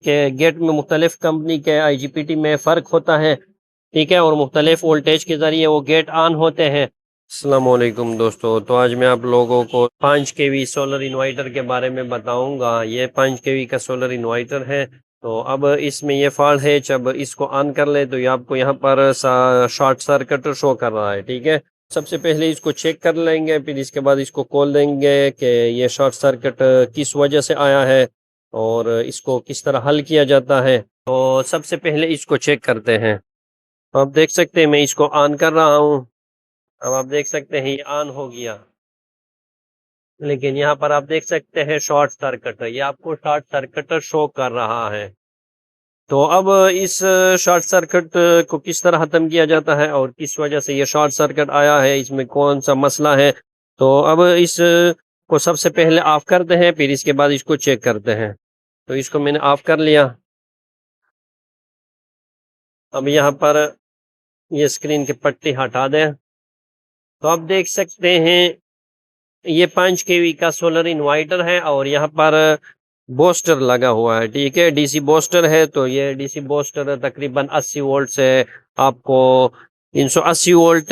के गेट में मुख्तलिफ कंपनी के IGBT में फ़र्क होता है, ठीक है, और मुख्तलिफ वोल्टेज के ज़रिए वो गेट ऑन होते हैं। अस्सलामुअलैकुम दोस्तों, तो आज मैं आप लोगों को 5 केवी सोलर इन्वर्टर के बारे में बताऊंगा। ये 5 केवी का सोलर इन्वर्टर है। तो अब इसमें ये फॉल्ट है, जब इसको ऑन कर ले तो ये आपको यहाँ पर शॉर्ट सर्किट शो कर रहा है, ठीक है। सबसे पहले इसको चेक कर लेंगे, फिर इसके बाद इसको खोल देंगे कि ये शॉर्ट सर्किट किस वजह से आया है और इसको किस तरह हल किया जाता है। तो सबसे पहले इसको चेक करते हैं। तो आप देख सकते हैं मैं इसको ऑन कर रहा हूँ। अब आप देख सकते हैं ये ऑन हो गया, लेकिन यहाँ पर आप देख सकते हैं शॉर्ट सर्किट, ये आपको शॉर्ट सर्किट शो कर रहा है। तो अब इस शॉर्ट सर्किट को किस तरह खत्म किया जाता है और किस वजह से ये शॉर्ट सर्किट आया है, इसमें कौन सा मसला है। तो अब इस को सबसे पहले ऑफ करते हैं, फिर इसके बाद इसको चेक करते हैं। तो इसको मैंने ऑफ कर लिया। अब यहाँ पर ये स्क्रीन की पट्टी हटा दें। तो आप देख सकते हैं ये 5 केवी का सोलर इन्वर्टर है और यहाँ पर बूस्टर लगा हुआ है, ठीक है, DC बूस्टर है। तो ये DC बूस्टर तकरीबन 80 वोल्ट से आपको 380 वोल्ट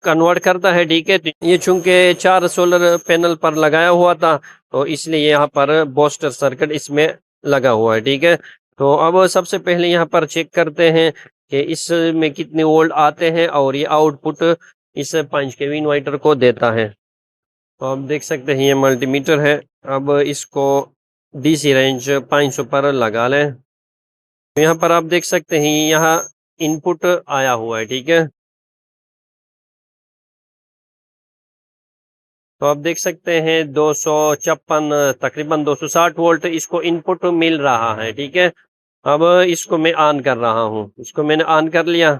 कन्वर्ट करता है, ठीक है। तो ये चूंकि 4 सोलर पैनल पर लगाया हुआ था, तो इसलिए यहाँ पर बूस्टर सर्किट इसमें लगा हुआ है, ठीक है। तो अब सबसे पहले यहाँ पर चेक करते हैं कि इसमें कितने वोल्ट आते हैं और ये आउटपुट इस 5 केवी इन्वर्टर को देता है। तो आप देख सकते हैं ये मल्टीमीटर है। अब इसको DC रेंज 500 पर लगा लें। तो यहाँ पर आप देख सकते हैं यहाँ इनपुट आया हुआ है, ठीक है। तो आप देख सकते हैं 256 तकरीबन 260 वोल्ट इसको इनपुट मिल रहा है, ठीक है। अब इसको मैं ऑन कर रहा हूँ, इसको मैंने ऑन कर लिया।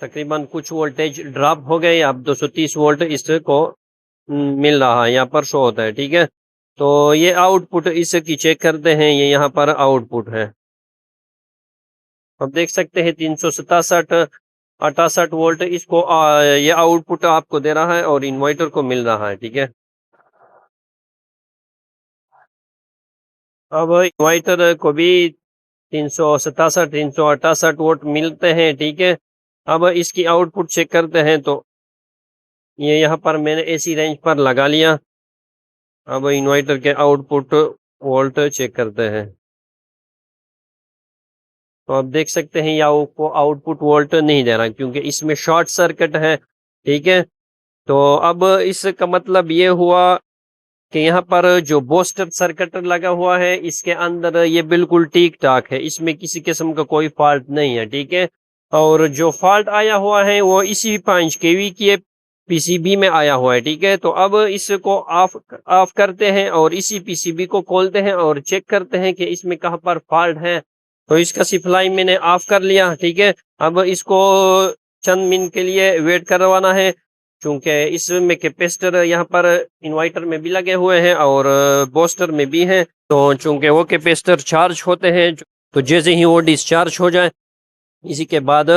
तकरीबन कुछ वोल्टेज ड्रॉप हो गए, अब 230 वोल्ट इसको मिल रहा है, यहाँ पर शो होता है, ठीक है। तो ये आउटपुट इसकी चेक करते हैं, ये यहाँ पर आउटपुट है। अब देख सकते हैं 367 68 वोल्ट इसको ये आउटपुट आपको दे रहा है और इन्वर्टर को मिल रहा है, ठीक है। अब इन्वर्टर को भी 367 वोल्ट मिलते हैं, ठीक है। अब इसकी आउटपुट चेक करते हैं। तो ये यहाँ पर मैंने AC रेंज पर लगा लिया। अब इन्वर्टर के आउटपुट वोल्ट चेक करते हैं। तो आप देख सकते हैं या आपको आउटपुट वोल्ट नहीं दे रहा क्योंकि इसमें शॉर्ट सर्किट है, ठीक है। तो अब इसका मतलब ये हुआ कि यहाँ पर जो बूस्टर सर्किट लगा हुआ है इसके अंदर ये बिल्कुल ठीक ठाक है, इसमें किसी किस्म का कोई फॉल्ट नहीं है, ठीक है। और जो फॉल्ट आया हुआ है वो इसी 5 केवी की PCB में आया हुआ है, ठीक है। तो अब इसको ऑफ ऑफ करते हैं और इसी PCB को खोलते हैं और चेक करते हैं कि इसमें कहाँ पर फॉल्ट है। तो इसका सप्लाई मैंने ऑफ कर लिया, ठीक है। अब इसको चंद मिनट के लिए वेट करवाना है, क्योंकि इसमें कैपेसिटर यहाँ पर इन्वर्टर में भी लगे हुए हैं और बूस्टर में भी हैं। तो चूंकि वो कैपेसिटर चार्ज होते हैं, तो जैसे ही वो डिस्चार्ज हो जाए इसी के बाद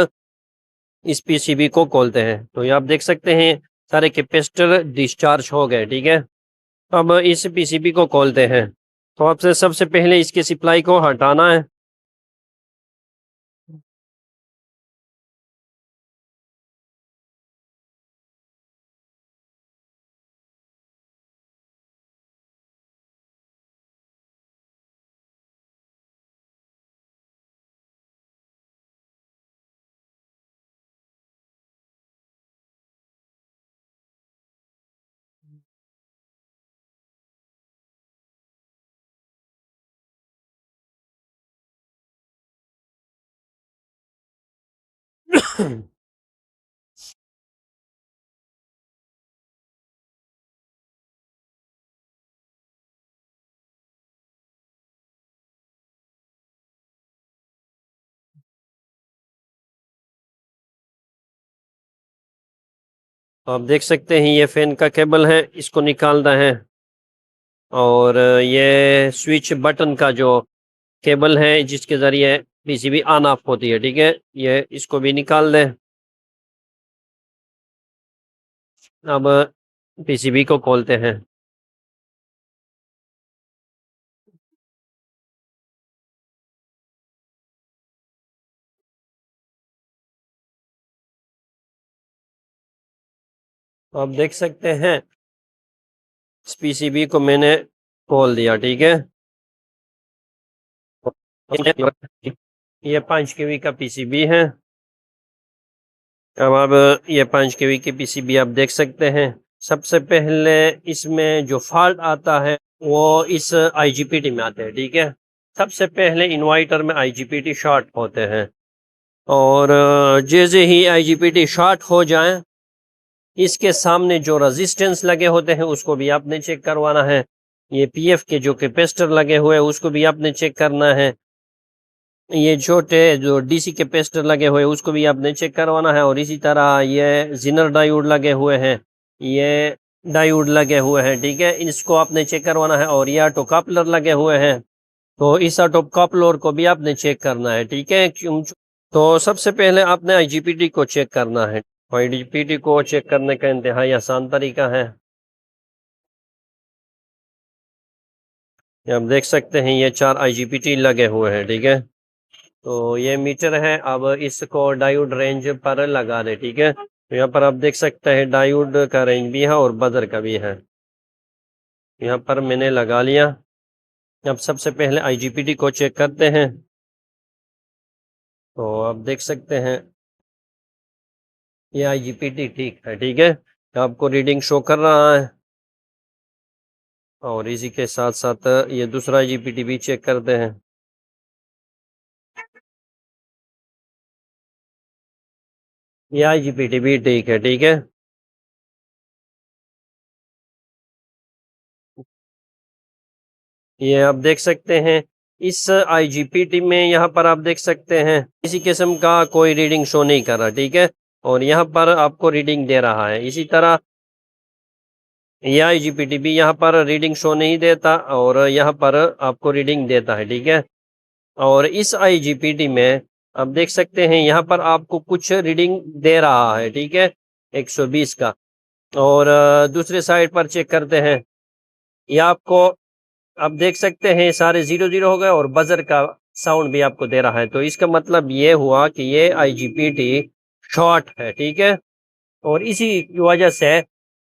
इस PCB को खोलते हैं। तो ये आप देख सकते हैं सारे कैपेसिटर डिस्चार्ज हो गए, ठीक है। अब इस PCB को खोलते हैं। तो आपसे सबसे पहले इसके सप्लाई को हटाना है। तो आप देख सकते हैं ये फैन का केबल है, इसको निकालना है। और ये स्विच बटन का जो केबल है जिसके ज़रिए PCB ऑन ऑफ होती है, ठीक है, ये इसको भी निकाल दें। अब PCB को खोलते हैं। तो आप देख सकते हैं इस पीसीबी को मैंने खोल दिया, ठीक है। ये 5 KB का पीसीबी है। अब आप ये 5 KB की पीसीबी आप देख सकते हैं। सबसे पहले इसमें जो फॉल्ट आता है वो इस आईजीपीटी में आता है, ठीक है। सबसे पहले इन्वर्टर में आईजीपीटी शॉर्ट होते हैं, और जैसे ही आईजीपीटी शॉर्ट हो जाए, इसके सामने जो रेजिस्टेंस लगे होते हैं उसको भी आपने चेक करवाना है। ये पीएफ के जो कैपेसिटर लगे हुए हैं उसको भी आपने चेक करना है। ये छोटे जो डीसी कैपेसिटर लगे हुए हैं उसको भी आपने चेक करवाना है। और इसी तरह ये जिनर डायोड लगे हुए हैं, ये डायोड लगे हुए हैं, ठीक है, इसको आपने चेक करवाना है। और ये ऑटो कपलर लगे हुए हैं, तो इस ऑटो कपलर को भी आपने चेक करना है, ठीक है। तो सबसे पहले आपने आईजीपीटी को चेक करना है। आईजीपीटी को चेक करने का इंतहाई आसान तरीका है। आप देख सकते हैं ये 4 आईजीपीटी लगे हुए हैं, ठीक है। तो ये मीटर है, अब इसको डायोड रेंज पर लगा दे, ठीक है। तो यहाँ पर आप देख सकते हैं डायोड का रेंज भी है और बजर का भी है। यहाँ पर मैंने लगा लिया। अब सबसे पहले आईजीपीटी को चेक करते हैं। तो आप देख सकते हैं ये आईजीपीटी ठीक है, ठीक है, आपको रीडिंग शो कर रहा है। और इसी के साथ साथ ये दूसरा आईजीपीटी भी चेक करते हैं। ये आईजीपीटी भी ठीक है, ठीक है। ये आप देख सकते हैं इस आईजीपीटी में, यहाँ पर आप देख सकते हैं किसी किस्म का कोई रीडिंग शो नहीं कर रहा, ठीक है। और यहाँ पर आपको रीडिंग दे रहा है। इसी तरह ये आईजीपीटी भी यहाँ पर रीडिंग शो नहीं देता और यहाँ पर आपको रीडिंग देता है, ठीक है। और इस आईजीपीटी में आप देख सकते हैं यहाँ पर आपको कुछ रीडिंग दे रहा है, ठीक है, 120 का। और दूसरे साइड पर चेक करते हैं, ये आपको आप देख सकते हैं सारे 0 0 हो गए और बजर का साउंड भी आपको दे रहा है। तो इसका मतलब ये हुआ कि ये आईजीपीटी शॉर्ट है, ठीक है। और इसी की वजह से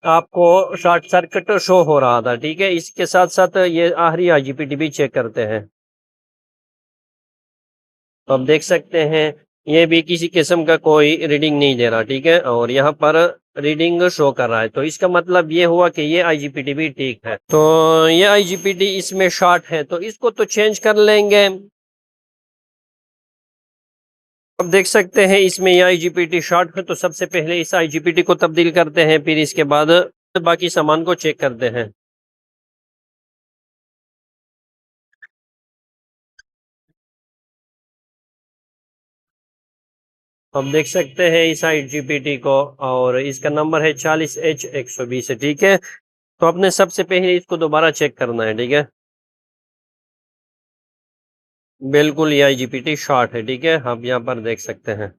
आपको शॉर्ट सर्किट शो हो रहा था, ठीक है। इसके साथ साथ ये आखिरी आईजीपीटी भी चेक करते हैं। तो आप देख सकते हैं ये भी किसी किस्म का कोई रीडिंग नहीं दे रहा, ठीक है। और यहाँ पर रीडिंग शो कर रहा है, तो इसका मतलब ये हुआ कि ये आईजीपीटी भी ठीक है। तो ये आईजीपीटी इसमें शॉर्ट है, तो इसको तो चेंज कर लेंगे। आप देख सकते हैं इसमें ये आईजीपीटी शॉर्ट है, तो सबसे पहले इस आईजीपीटी को तब्दील करते हैं, फिर इसके बाद बाकी सामान को चेक करते हैं। अब देख सकते हैं इस आईजीपीटी को, और इसका नंबर है 40H120, ठीक है। तो आपने सबसे पहले इसको दोबारा चेक करना है, ठीक है। बिल्कुल ये आईजीपीटी शॉर्ट है, ठीक है, आप यहाँ पर देख सकते हैं।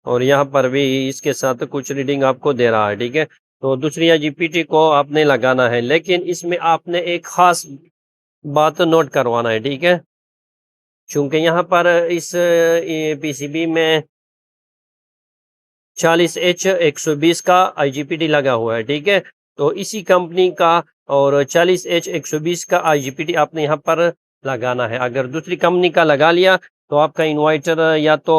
और यहाँ पर भी इसके साथ कुछ रीडिंग आपको दे रहा है, ठीक है। तो दूसरी आईजीपीटी को आपने लगाना है, लेकिन इसमें आपने एक खास बात नोट करवाना है, ठीक है। चूंकि यहाँ पर इस पीसीबी में 40H120 का आईजीपीटी लगा हुआ है, ठीक है। तो इसी कंपनी का और 40H120 का आईजीपीटी आपने यहाँ पर लगाना है। अगर दूसरी कंपनी का लगा लिया तो आपका इन्वर्टर या तो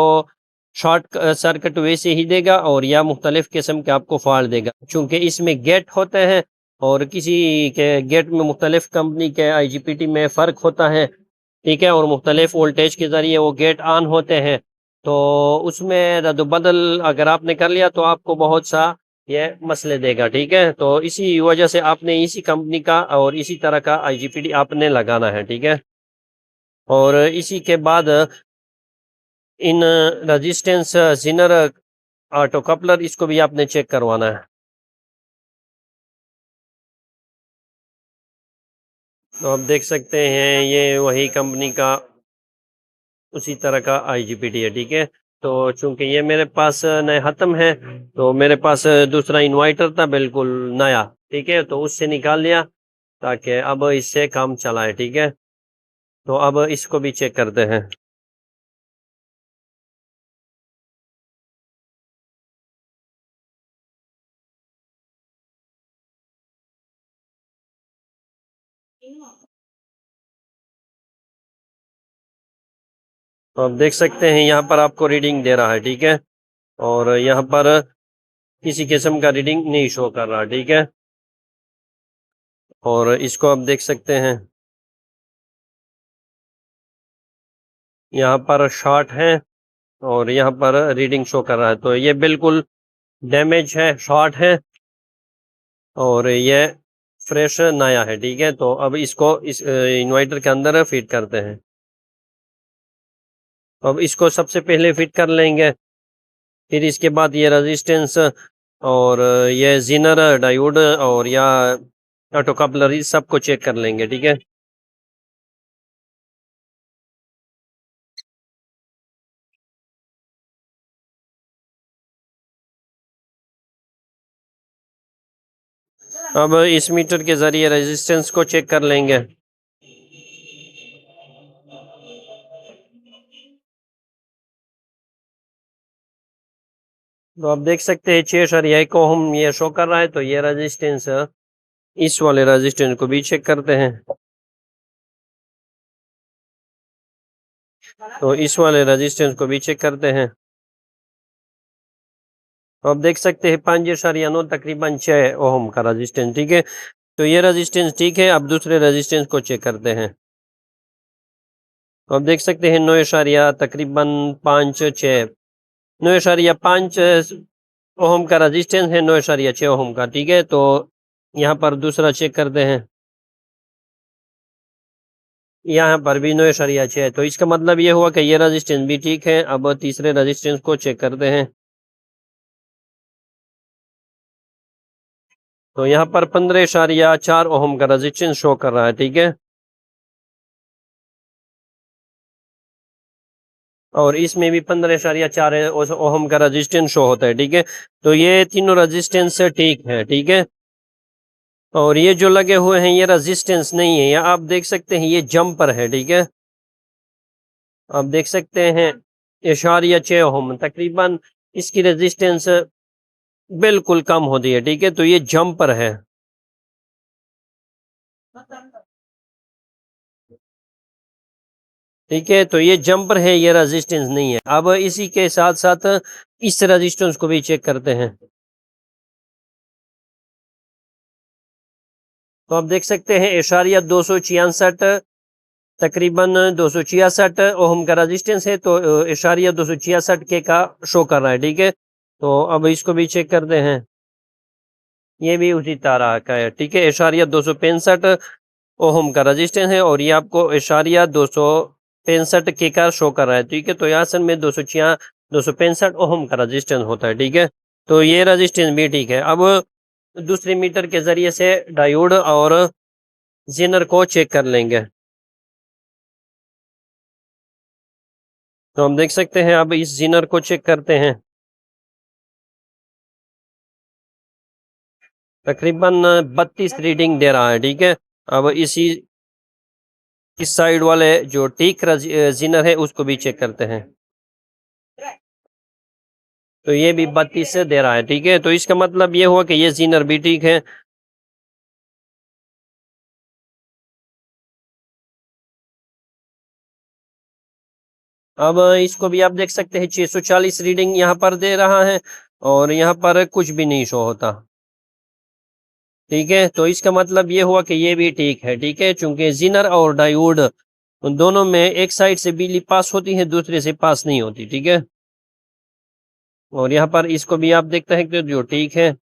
शॉर्ट सर्किट वैसे ही देगा और या मुख्तलिफ किस्म के आपको फॉल्ट देगा। चूंकि इसमें गेट होते हैं और किसी के गेट में मुख्तलिफ कंपनी के आईजीपीटी में फ़र्क होता है, ठीक है। और मुख्तलिफ वोल्टेज के ज़रिए वो गेट ऑन होते हैं, तो उसमें रद्द-बदल अगर आपने कर लिया तो आपको बहुत सा ये मसले देगा, ठीक है। तो इसी वजह से आपने इसी कंपनी का और इसी तरह का आईजीपीटी आपने लगाना है, ठीक है। और इसी के बाद in resistance zener auto coupler इसको भी आपने चेक करवाना है। तो आप देख सकते हैं ये वही कंपनी का उसी तरह का आईजीपीटी है, ठीक है। तो चूंकि ये मेरे पास नया ख़त्म है, तो मेरे पास दूसरा इन्वर्टर था बिल्कुल नया, ठीक है, तो उससे निकाल लिया ताकि अब इससे काम चलाए, ठीक है। तो अब इसको भी चेक करते हैं। तो आप देख सकते हैं यहाँ पर आपको रीडिंग दे रहा है, ठीक है, और यहाँ पर किसी किस्म का रीडिंग नहीं शो कर रहा, ठीक है। और इसको आप देख सकते हैं यहाँ पर शॉर्ट है और यहाँ पर रीडिंग शो कर रहा है, तो ये बिल्कुल डैमेज है, शॉर्ट है, और ये फ्रेश नया है, ठीक है। तो अब इसको इस इन्वर्टर के अंदर फिट करते हैं। अब इसको सबसे पहले फिट कर लेंगे, फिर इसके बाद ये रेजिस्टेंस और ये जीनर डायोड और या ऑटो कपलर इस सबको चेक कर लेंगे, ठीक है। अब इस मीटर के जरिए रेजिस्टेंस को चेक कर लेंगे। तो आप देख सकते हैं 6.1 ओम ये शो कर रहा है, तो ये रेजिस्टेंस इस वाले रेजिस्टेंस को भी चेक करते हैं। तो इस वाले रेजिस्टेंस को भी चेक करते हैं। तो आप देख सकते हैं 5.9 तकरीबन 6 ओम का रेजिस्टेंस, ठीक है। तो ये रेजिस्टेंस ठीक है। अब दूसरे रेजिस्टेंस को चेक करते हैं। तो आप देख सकते हैं 9 तकरीबन 5-6 9.5 ओम का रेजिस्टेंस है, 9.6 ओम का, ठीक है। तो यहाँ पर दूसरा चेक करते हैं, यहाँ पर भी 9.6 है, तो इसका मतलब ये हुआ कि ये रेजिस्टेंस भी ठीक है। अब तीसरे रेजिस्टेंस को चेक करते हैं। तो यहाँ पर 15.4 ओम का रेजिस्टेंस शो कर रहा है, ठीक है। और इसमें भी 15.4 ओम का रेजिस्टेंस शो होता है, ठीक है। तो ये तीनों रेजिस्टेंस ठीक है, ठीक है। और ये जो लगे हुए हैं ये रेजिस्टेंस नहीं है, या आप देख सकते हैं ये जंपर है, ठीक है। आप देख सकते हैं 6.6 ओम तकरीबन इसकी रेजिस्टेंस बिल्कुल कम होती है, ठीक है। तो ये जंपर है, ठीक है। तो ये जंपर है, ये रेजिस्टेंस नहीं है। अब इसी के साथ साथ इस रेजिस्टेंस को भी चेक करते हैं। तो आप देख सकते हैं 266 तकरीबन 266 ओम का रेजिस्टेंस है, तो 266 के का शो कर रहा है, ठीक है। तो अब इसको भी चेक करते हैं। ये भी उसी तरह का है, ठीक है। 265 ओम का रेजिस्टेंस है और ये आपको 265 के का शो कर रहा है, ठीक है। तो यहाँ से में 265 ओम का रेजिस्टेंस होता है, ठीक है। तो ये रेजिस्टेंस भी ठीक है। अब दूसरे मीटर के जरिए से डायोड और जेनर को चेक कर लेंगे। तो हम देख सकते हैं, अब इस जेनर को चेक करते हैं। तकरीबन 32 रीडिंग दे रहा है, ठीक है। अब इस साइड वाले जो टीक जीनर है उसको भी चेक करते हैं। तो ये भी 32 से दे रहा है, ठीक है। तो इसका मतलब ये हुआ कि ये जीनर भी ठीक है। अब इसको भी आप देख सकते हैं 640 रीडिंग यहाँ पर दे रहा है और यहाँ पर कुछ भी नहीं शो होता, ठीक है। तो इसका मतलब ये हुआ कि ये भी ठीक है, ठीक है, चूंकि जीनर और डायोड उन दोनों में एक साइड से बिजली पास होती है, दूसरे से पास नहीं होती, ठीक है। और यहाँ पर इसको भी आप देखते हैं कि जो ठीक है,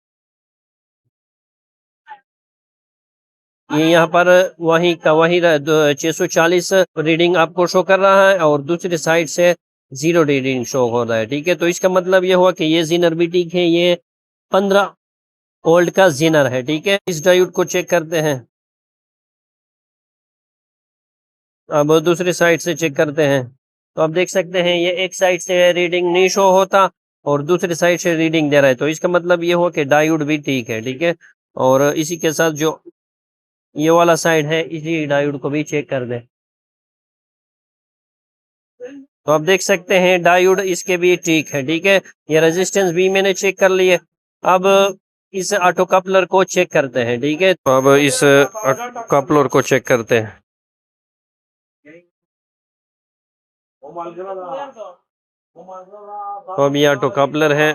ये यहाँ पर वही का वही 640 रीडिंग आपको शो कर रहा है और दूसरी साइड से 0 रीडिंग शो हो रहा है, ठीक है। तो इसका मतलब ये हुआ कि ये जीनर भी ठीक है, ये 15 वोल्ट का जीनर है, ठीक है। इस डायोड को चेक करते हैं। अब दूसरी साइड से चेक करते हैं। तो आप देख सकते हैं ये एक साइड से रीडिंग नहीं शो होता और दूसरी साइड से रीडिंग दे रहा है, तो इसका मतलब ये हुआ कि डायोड भी ठीक है, ठीक है। और इसी के साथ जो ये वाला साइड है इसी डायोड को भी चेक कर दें। तो आप देख सकते हैं डायोड इसके भी ठीक है, ठीक है। ये रेजिस्टेंस भी मैंने चेक कर लिए। अब इस ऑटो कपलर को चेक करते हैं, ठीक है। तो अब इस कपलर को चेक करते हैं। तो अब ये ऑटो कपलर है,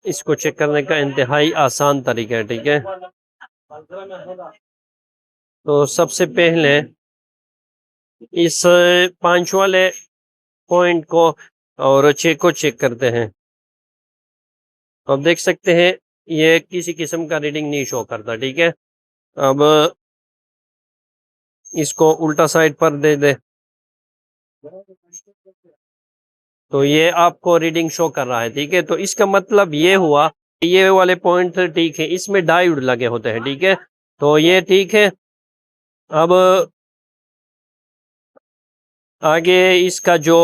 इसको चेक करने का इंतहाई आसान तरीका है, ठीक है। तो सबसे पहले इस 5 वाले पॉइंट को और 6 को चेक करते हैं। तो आप देख सकते हैं ये किसी किस्म का रीडिंग नहीं शो करता, ठीक है। अब इसको उल्टा साइड पर दे दे तो ये आपको रीडिंग शो कर रहा है, ठीक है। तो इसका मतलब ये हुआ कि ये वाले पॉइंट ठीक है, इसमें डायोड लगे होते हैं, ठीक है। तो ये ठीक है। अब आगे इसका जो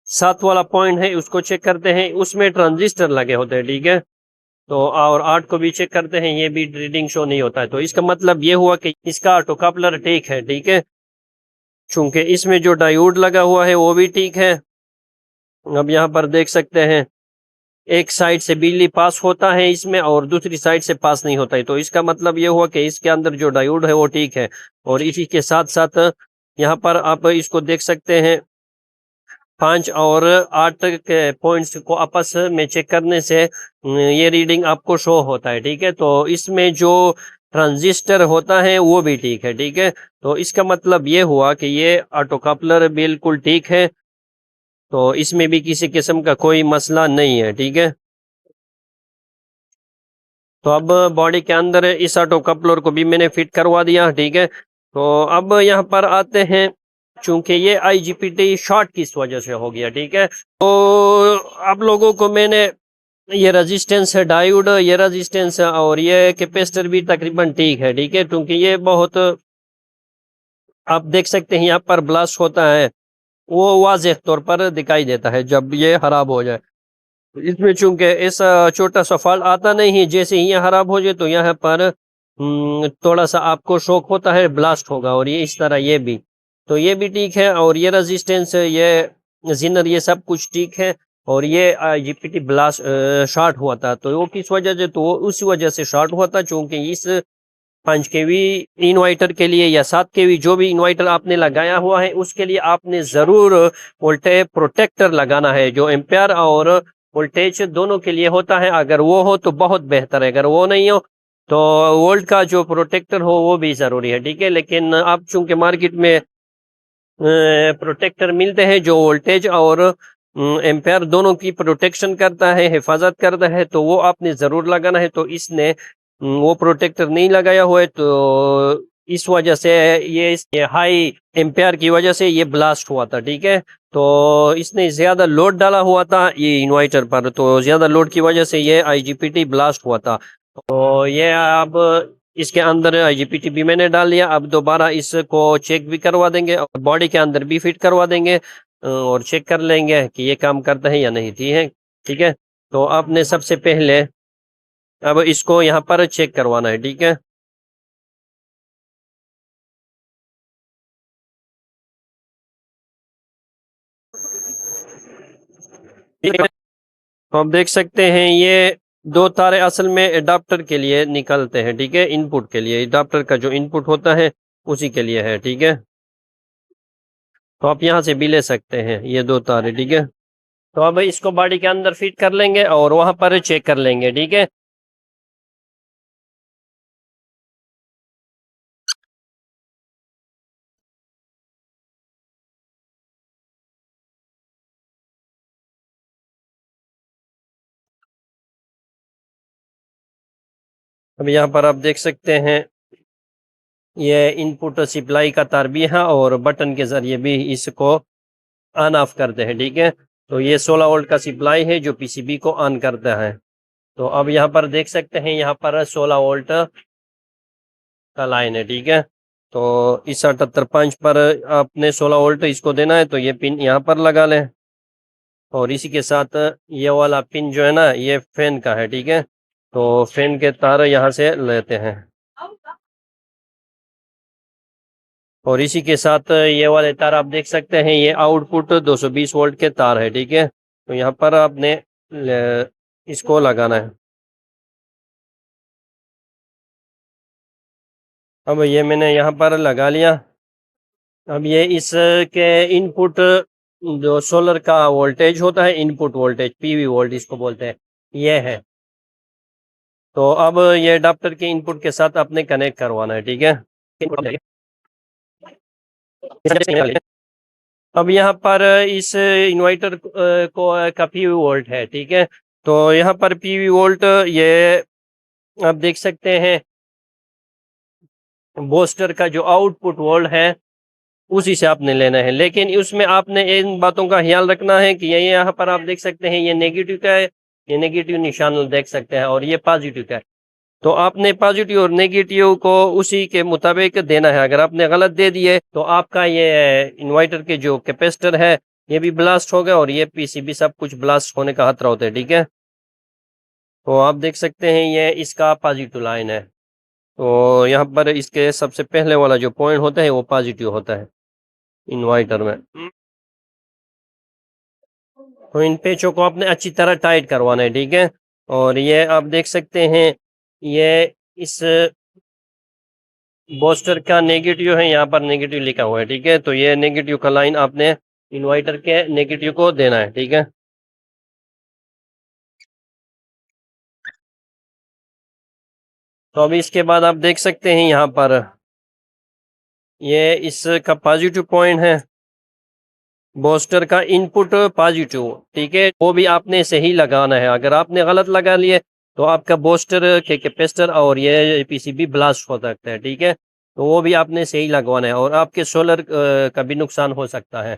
7 वाला पॉइंट है उसको चेक करते हैं, उसमें ट्रांजिस्टर लगे होते हैं, ठीक है। तो और 8 को भी चेक करते हैं, ये भी रीडिंग शो नहीं होता है। तो इसका मतलब ये हुआ कि इसका ऑटो कपलर ठीक है, ठीक है। चूंकि इसमें जो डायोड लगा हुआ है वो भी ठीक है। अब यहाँ पर देख सकते हैं एक साइड से बिजली पास होता है इसमें और दूसरी साइड से पास नहीं होता है। तो इसका मतलब ये हुआ कि इसके अंदर जो डायोड है वो ठीक है। और इसी के साथ साथ यहाँ पर आप इसको देख सकते हैं 5 और 8 के पॉइंट्स को आपस में चेक करने से ये रीडिंग आपको शो होता है, ठीक है। तो इसमें जो ट्रांजिस्टर होता है वो भी ठीक है, ठीक है। तो इसका मतलब ये हुआ कि ये ऑटो कपलर बिल्कुल ठीक है। तो इसमें भी किसी किस्म का कोई मसला नहीं है, ठीक है। तो अब बॉडी के अंदर इस ऑटो कपलर को भी मैंने फिट करवा दिया, ठीक है। तो अब यहाँ पर आते हैं, चूंकि ये IGBT शॉर्ट किस वजह से हो गया, ठीक है। तो आप लोगों को मैंने ये रेजिस्टेंस है डायोड, ये रेजिस्टेंस और ये कैपेसिटर भी तकरीबन ठीक है, ठीक है। क्योंकि ये बहुत आप देख सकते हैं यहाँ पर ब्लास्ट होता है, वो वाज़ेह तौर पर दिखाई देता है जब ये खराब हो जाए। इसमें चूंकि ऐसा छोटा सा फॉल्ट आता नहीं है, जैसे ही ये खराब हो जाए तो यहाँ पर थोड़ा सा आपको शॉक होता है, ब्लास्ट होगा। और ये इस तरह ये भी, तो ये भी ठीक है। और ये रेजिस्टेंस, ये जिनर, ये सब कुछ ठीक है। और ये IGBT ब्लास्ट शॉर्ट हुआ था, तो वो किस वजह से, तो वो उस वजह से शॉर्ट हुआ था चूंकि इस 5 kV इन्वर्टर के लिए या 7 kV जो भी इन्वर्टर आपने लगाया हुआ है उसके लिए आपने ज़रूर वोल्टेज प्रोटेक्टर लगाना है, जो एम्पेयर और वोल्टेज दोनों के लिए होता है। अगर वो हो तो बहुत बेहतर है, अगर वो नहीं हो तो वोल्ट का जो प्रोटेक्टर हो वो भी ज़रूरी है, ठीक है। लेकिन अब चूंकि मार्केट में प्रोटेक्टर मिलते हैं जो वोल्टेज और एम्पेयर दोनों की प्रोटेक्शन करता है, हिफाजत करता है, तो वो आपने ज़रूर लगाना है। तो इसने वो प्रोटेक्टर नहीं लगाया हुआ है, तो इस वजह से ये हाई एम्पेयर की वजह से ये ब्लास्ट हुआ था, ठीक है। तो इसने ज़्यादा लोड डाला हुआ था ये इन्वर्टर पर, तो ज़्यादा लोड की वजह से ये IGBT ब्लास्ट हुआ था। तो ये अब इसके अंदर IGBT भी मैंने डाल लिया। अब दोबारा इसको चेक भी करवा देंगे और बॉडी के अंदर भी फिट करवा देंगे और चेक कर लेंगे कि ये काम करता है या नहीं, ठीक है, ठीक है। तो आपने सबसे पहले अब इसको यहाँ पर चेक करवाना है, ठीक है। तो आप देख सकते हैं ये 2 तारे असल में एडाप्टर के लिए निकलते हैं, ठीक है, इनपुट के लिए। एडाप्टर का जो इनपुट होता है उसी के लिए है, ठीक है। तो आप यहाँ से भी ले सकते हैं ये 2 तारे, ठीक है। तो अब इसको बॉडी के अंदर फिट कर लेंगे और वहां पर चेक कर लेंगे, ठीक है। अब यहाँ पर आप देख सकते हैं ये इनपुट सप्लाई का तार भी है और बटन के जरिए भी इसको ऑन ऑफ करते हैं, ठीक है। तो ये 16 वोल्ट का सप्लाई है जो PCB को ऑन करता है। तो अब यहाँ पर देख सकते हैं यहाँ पर 16 वोल्ट का लाइन है, ठीक है। तो इस 78.5 पर आपने 16 वोल्ट इसको देना है, तो ये पिन यहाँ पर लगा लें। और इसी के साथ ये वाला पिन जो है ना ये फैन का है, ठीक है। तो फैन के तार यहाँ से लेते हैं और इसी के साथ ये वाले तार आप देख सकते हैं ये आउटपुट 220 वोल्ट के तार है, ठीक है। तो यहाँ पर आपने इसको लगाना है। अब ये मैंने यहाँ पर लगा लिया अब ये इसके इनपुट जो सोलर का वोल्टेज होता है, इनपुट वोल्टेज पीवी वोल्ट इसको बोलते हैं, ये है। तो अब ये अडाप्टर के इनपुट के साथ आपने कनेक्ट करवाना है, ठीक है। अब यहाँ पर इस इन्वर्टर को का पीवी वोल्ट है, ठीक है। तो यहाँ पर पीवी वोल्ट ये आप देख सकते हैं, बूस्टर का जो आउटपुट वोल्ट है उसी से आपने लेना है। लेकिन उसमें आपने इन बातों का ख्याल रखना है कि ये यहाँ पर आप देख सकते हैं, ये नेगेटिव का है, ये नेगेटिव निशान देख सकते हैं, और ये पॉजिटिव का है। तो आपने पॉजिटिव और नेगेटिव को उसी के मुताबिक देना है। अगर आपने गलत दे दिए तो आपका ये इन्वर्टर के जो कैपेसिटर है ये भी ब्लास्ट हो गया, और ये पीसीबी सब कुछ ब्लास्ट होने का खतरा होता है, ठीक है। तो आप देख सकते हैं ये इसका पॉजिटिव लाइन है। तो यहाँ पर इसके सबसे पहले वाला जो पॉइंट होता है वो पॉजिटिव होता है इन्वर्टर में। तो इन पेचों को आपने अच्छी तरह टाइट करवाना है, ठीक है। और ये आप देख सकते हैं, ये इस बूस्टर का नेगेटिव है, यहाँ पर नेगेटिव लिखा हुआ है, ठीक है। तो ये नेगेटिव का लाइन आपने इन्वर्टर के नेगेटिव को देना है, ठीक है। तो अभी इसके बाद आप देख सकते हैं यहाँ पर ये इसका पॉजिटिव पॉइंट है, बूस्टर का इनपुट पॉजिटिव, ठीक है। वो भी आपने सही लगाना है। अगर आपने गलत लगा लिए तो आपका बूस्टर के कैपेसिटर और ये पीसीबी ब्लास्ट हो सकता है, ठीक है। तो वो भी आपने सही लगवाना है, और आपके सोलर का भी नुकसान हो सकता है।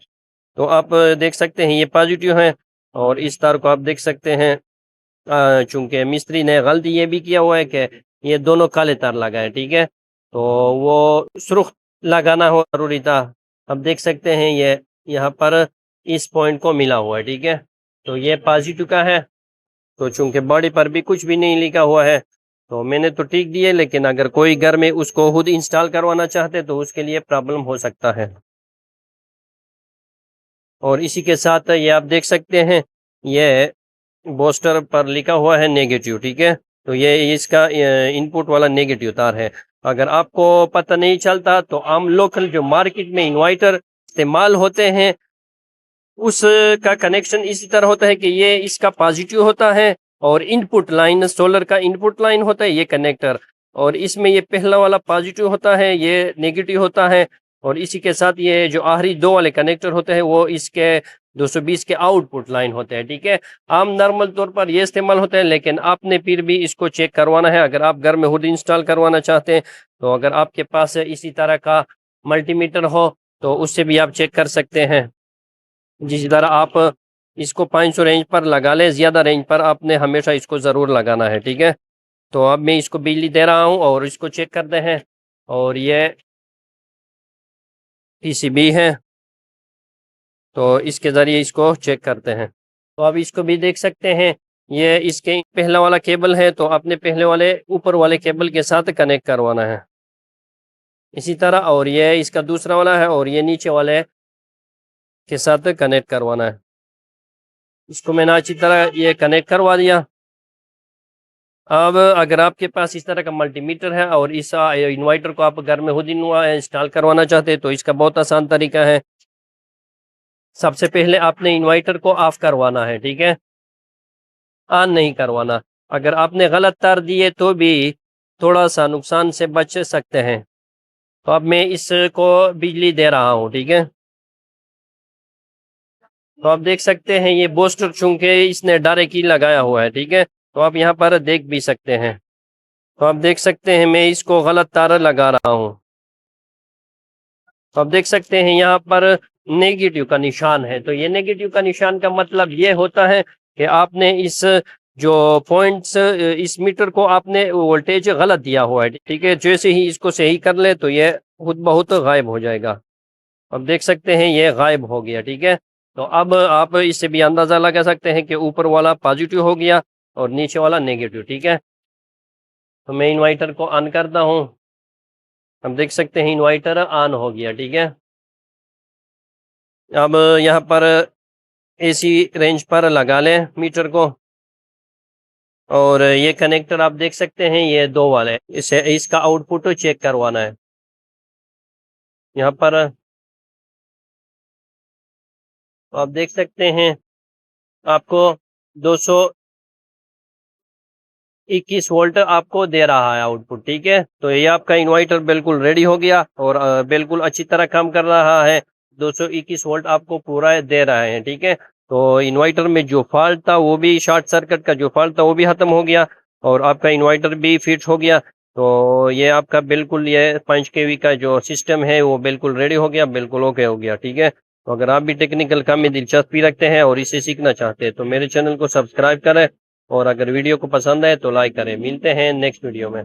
तो आप देख सकते हैं ये पॉजिटिव है, और इस तार को आप देख सकते हैं, चूंकि मिस्त्री ने गलती ये भी किया हुआ है कि ये दोनों काले तार लगाए, ठीक है। तो वो सुर्ख लगाना हो जरूरी था। अब देख सकते हैं ये यहाँ पर इस पॉइंट को मिला हुआ है, ठीक है। तो ये पॉजिटिव का है। तो चूंकि बॉडी पर भी कुछ भी नहीं लिखा हुआ है तो मैंने तो ठीक दिए, लेकिन अगर कोई घर में उसको खुद इंस्टॉल करवाना चाहते तो उसके लिए प्रॉब्लम हो सकता है। और इसी के साथ ये आप देख सकते हैं, ये बूस्टर पर लिखा हुआ है नेगेटिव, ठीक है। तो ये इसका इनपुट वाला नेगेटिव तार है। अगर आपको पता नहीं चलता तो आम लोकल जो मार्केट में इन्वर्टर इस्तेमाल होते हैं उसका कनेक्शन इसी तरह होता है कि ये इसका पॉजिटिव होता है, और इनपुट लाइन सोलर का इनपुट लाइन होता है ये कनेक्टर, और इसमें ये पहला वाला पॉजिटिव होता है, ये नेगेटिव होता है। और इसी के साथ ये जो आखिरी दो वाले कनेक्टर होते हैं वो इसके 220 के आउटपुट लाइन होते हैं, ठीक है। आम नॉर्मल तौर पर ये इस्तेमाल होते हैं, लेकिन आपने फिर भी इसको चेक करवाना है। अगर आप घर में खुद इंस्टॉल करवाना चाहते हैं तो अगर आपके पास इसी तरह का मल्टीमीटर हो तो उससे भी आप चेक कर सकते हैं। जिस तरह आप इसको 500 रेंज पर लगा लें, ज़्यादा रेंज पर आपने हमेशा इसको ज़रूर लगाना है, ठीक है। तो अब मैं इसको बिजली दे रहा हूँ और इसको चेक करते हैं। और ये पीसीबी है, तो इसके ज़रिए इसको चेक करते हैं। तो अब इसको भी देख सकते हैं, ये इसके पहला वाला केबल है तो आपने पहले वाले ऊपर वाले केबल के साथ कनेक्ट करवाना है इसी तरह। और ये इसका दूसरा वाला है और ये नीचे वाले के साथ कनेक्ट करवाना है। इसको मैंने अच्छी तरह ये कनेक्ट करवा दिया। अब अगर आपके पास इस तरह का मल्टीमीटर है और इस इन्वर्टर को आप घर में खुद इंस्टॉल करवाना चाहते हैं तो इसका बहुत आसान तरीका है। सबसे पहले आपने इन्वर्टर को ऑफ करवाना है, ठीक है, ऑन नहीं करवाना। अगर आपने गलत तार दिए तो भी थोड़ा सा नुकसान से बच सकते हैं। तो अब मैं इसको बिजली दे रहा हूँ, ठीक है। तो आप देख सकते हैं ये बूस्टर चूंकि इसने डायरेक्ट ही लगाया हुआ है, ठीक है। तो आप यहाँ पर देख भी सकते हैं। तो आप देख सकते हैं मैं इसको गलत तार लगा रहा हूँ। तो आप देख सकते हैं यहाँ पर नेगेटिव का निशान है। तो ये नेगेटिव का निशान का मतलब ये होता है कि आपने इस जो पॉइंट्स इस मीटर को आपने वोल्टेज गलत दिया हुआ है, ठीक है। जैसे ही इसको सही कर ले तो ये खुद बहुत गायब हो जाएगा। अब देख सकते हैं ये गायब हो गया, ठीक है। तो अब आप इससे भी अंदाज़ा लगा सकते हैं कि ऊपर वाला पॉजिटिव हो गया और नीचे वाला नेगेटिव, ठीक है। तो मैं इन्वर्टर को ऑन करता हूँ। अब देख सकते हैं इन्वर्टर ऑन हो गया, ठीक है। अब यहाँ पर एसी रेंज पर लगा लें मीटर को, और ये कनेक्टर आप देख सकते हैं ये दो वाले, इसे इसका आउटपुट चेक करवाना है यहाँ पर। तो आप देख सकते हैं आपको 221 वोल्ट आपको दे रहा है आउटपुट। ठीक है, तो ये आपका इन्वर्टर बिल्कुल रेडी हो गया और बिल्कुल अच्छी तरह काम कर रहा है। 221 वोल्ट आपको पूरा दे रहा है। ठीक है, तो इन्वर्टर में जो फॉल्ट था वो भी, शॉर्ट सर्किट का जो फॉल्ट था वो भी खत्म हो गया और आपका इन्वर्टर भी फिट हो गया। तो ये आपका बिल्कुल ये 5 केवी का जो सिस्टम है वो बिल्कुल रेडी हो गया, बिल्कुल ओके हो गया। ठीक है, तो अगर आप भी टेक्निकल काम में दिलचस्पी रखते हैं और इसे सीखना चाहते हैं तो मेरे चैनल को सब्सक्राइब करें और अगर वीडियो को पसंद आए तो लाइक करें। मिलते हैं नेक्स्ट वीडियो में।